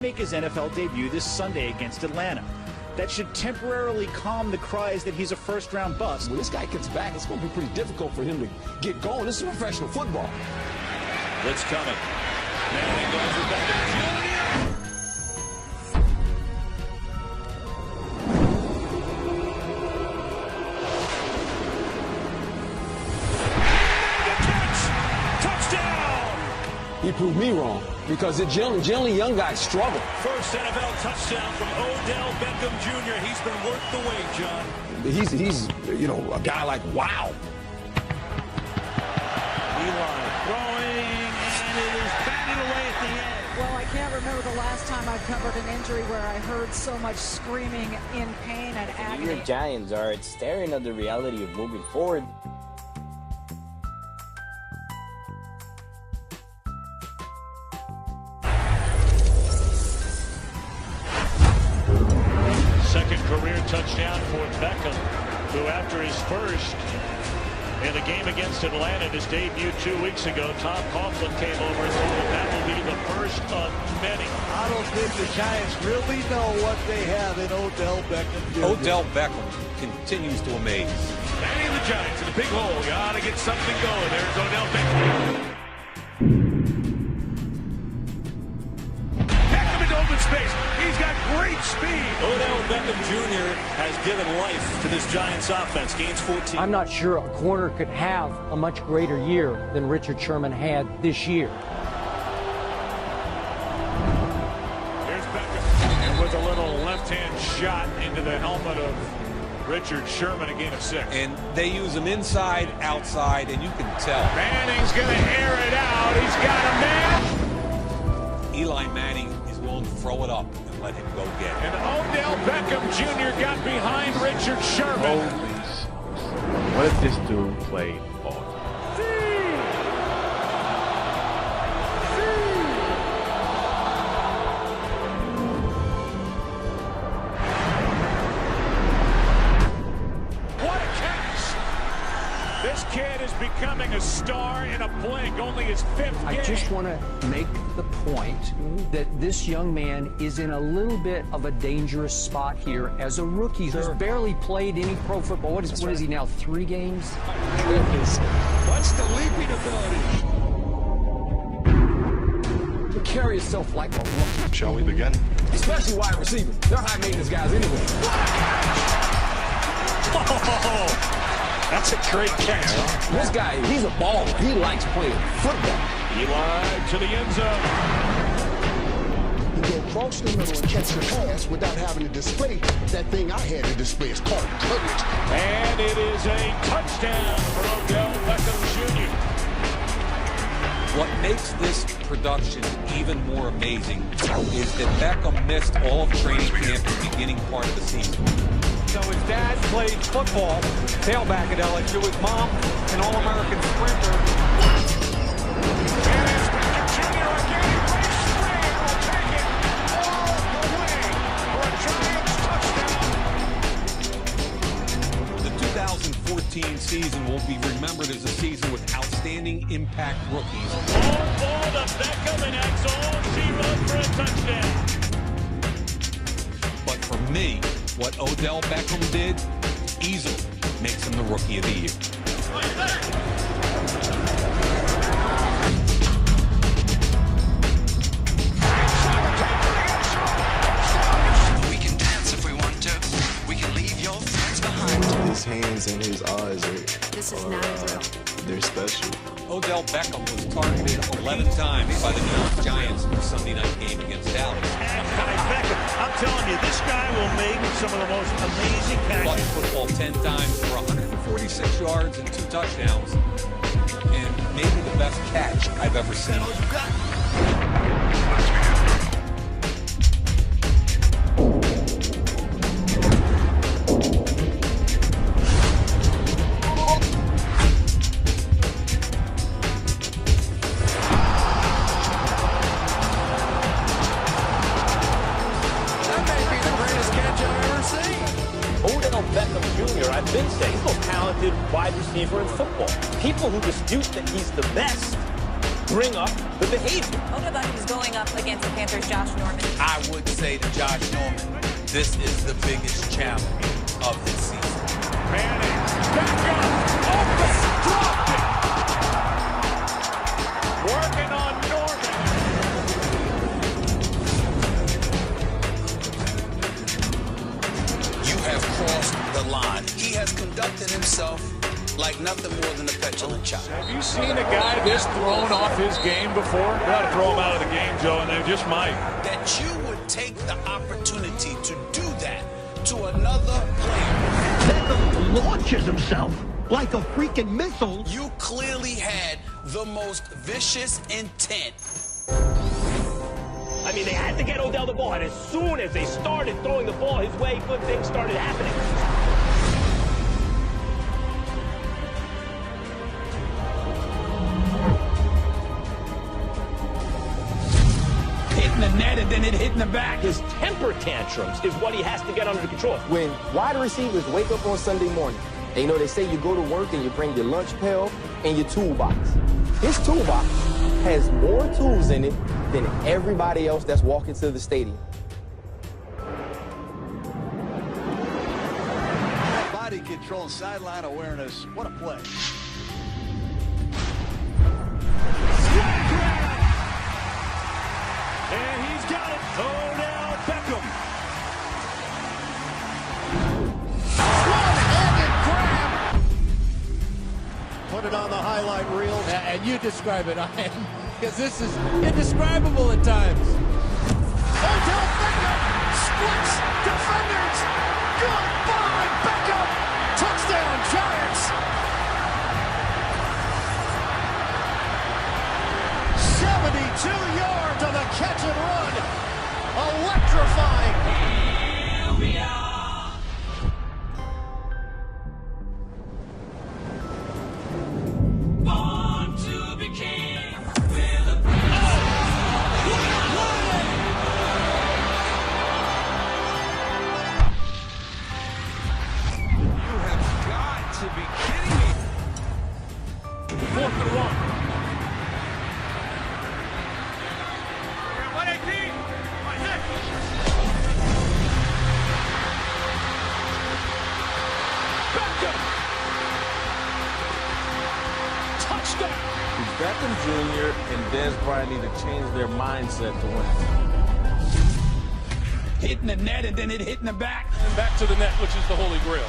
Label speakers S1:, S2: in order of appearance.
S1: make his NFL debut this Sunday against Atlanta. That should temporarily calm the cries that he's a first-round bust.
S2: When this guy gets back, it's going to be pretty difficult for him to get going. This is professional football.
S3: Blitz coming. Manning goes with Beckham Jr.
S2: He proved me wrong because generally young guys struggle.
S3: First NFL touchdown from Odell Beckham Jr. He's been worth the wait, John.
S2: He's a guy like, wow.
S3: Eli throwing, and it is batted away at the end.
S4: Well, I can't remember the last time I covered an injury where I heard so much screaming in pain and agony.
S5: Your Giants are staring at the reality of moving forward.
S6: Second career touchdown for Beckham, who after his first in the game against Atlanta, his debut 2 weeks ago, Tom Coughlin came over and told him that will be the first of many.
S7: I don't think the Giants really know what they have in Odell Beckham Jr.
S8: Odell Beckham continues to amaze.
S3: Batting the Giants in a big hole. You ought to get something going. There's Odell Beckham. Beckham into open space. He's got great speed. Odell Beckham Jr. has given life to this Giants offense. Gains 14.
S9: I'm not sure a corner could have a much greater year than Richard Sherman had this year.
S6: Here's Beckham, and with a little left-hand shot into the helmet of Richard Sherman, a gain of 6.
S8: And they use him inside, outside, and you can tell.
S6: Manning's going to air it out. He's got a man.
S8: Eli Manning is willing to throw it up and let him go get it.
S6: And Odell Beckham Jr. got behind Richard Sherman.
S10: What if this dude played ball?
S6: What a catch! This kid is becoming a star in a blink, only his 5th game.
S9: I just want to make the point that this young man is in a little bit of a dangerous spot here as a rookie who's barely played any pro football. What is he now, 3 games?
S2: What's the leaping ability? To carry yourself like a rookie.
S10: Shall we begin?
S2: Especially wide receiver. They're high maintenance guys anyway.
S6: Oh, that's a great catch.
S2: This guy, he's a baller. He likes playing football.
S6: Eli to the end zone.
S7: You go across the middle and catch the pass without having to display that thing I had to display. It's called courage.
S6: And it is a touchdown for Odell Beckham Jr.
S8: What makes this production even more amazing is that Beckham missed all of training camp the beginning part of the season.
S9: So his dad played football, tailback at LSU. His mom, an All-American sprinter.
S6: And it's Beckham Jr. again. Race Spring will take it all the way for a Giants touchdown.
S8: The 2014 season will be remembered as a season with outstanding impact rookies.
S6: Long ball to Beckham, and that's all she wrote for a touchdown.
S8: But for me, what Odell Beckham did easily makes him the Rookie of the Year.
S11: We can dance if we want to. We can leave your friends behind.
S10: His hands and his eyes they're special.
S8: Odell Beckham was targeted 11 times by the New York Giants in the Sunday night game against Dallas.
S6: And Beckham, I'm telling you, this guy will make some of the most amazing
S8: Caught
S6: catches.
S8: the football 10 times for 146 yards and 2 touchdowns. And maybe the best catch I've ever seen.
S5: Odell Beckham Jr., I've been saying, he's the most talented wide receiver in football. People who dispute that he's the best bring up the behavior.
S12: Odell Beckham is going up against the Panthers' Josh Norman.
S8: I say to Josh Norman, this is the biggest challenge of this season.
S3: Manning, back up, open, dropped it. Working on Norman.
S11: You have crossed the line. He has conducted himself like nothing more than a petulant child.
S6: Have you seen a guy this thrown off his game before? They ought to throw him out of the game, Joe, and they just might.
S11: That you would take the opportunity to do that to another player.
S12: Beckham launches himself like a freaking missile.
S11: You clearly had the most vicious intent.
S5: I mean, they had to get Odell the ball, and as soon as they started throwing the ball his way, good things started happening.
S12: Hitting the net and then it hitting the back.
S5: His temper tantrums is what he has to get under control.
S13: When wide receivers wake up on Sunday morning, and you know they say you go to work and you bring your lunch pail and your toolbox. His toolbox has more tools in it than everybody else that's walking to the stadium.
S14: Body control, sideline awareness. What a play.
S3: And he's got it. Odell Beckham.
S12: One-handed grab.
S14: Put it on the highlight reel.
S15: And you describe it, because this is indescribable at times.
S12: Odell Beckham splits defenders. Goodbye, Beckham. Touchdown, Giants. 72 yards on the catch and run. Electrifying. Here we are. Born to be king. With a
S8: You have got to be kidding me.
S3: 4th and 1.
S16: Beckham Jr. and Dez Bryant need to change their mindset to win.
S12: Hitting the net and then it hitting the back.
S6: And back to the net, which is the holy grail.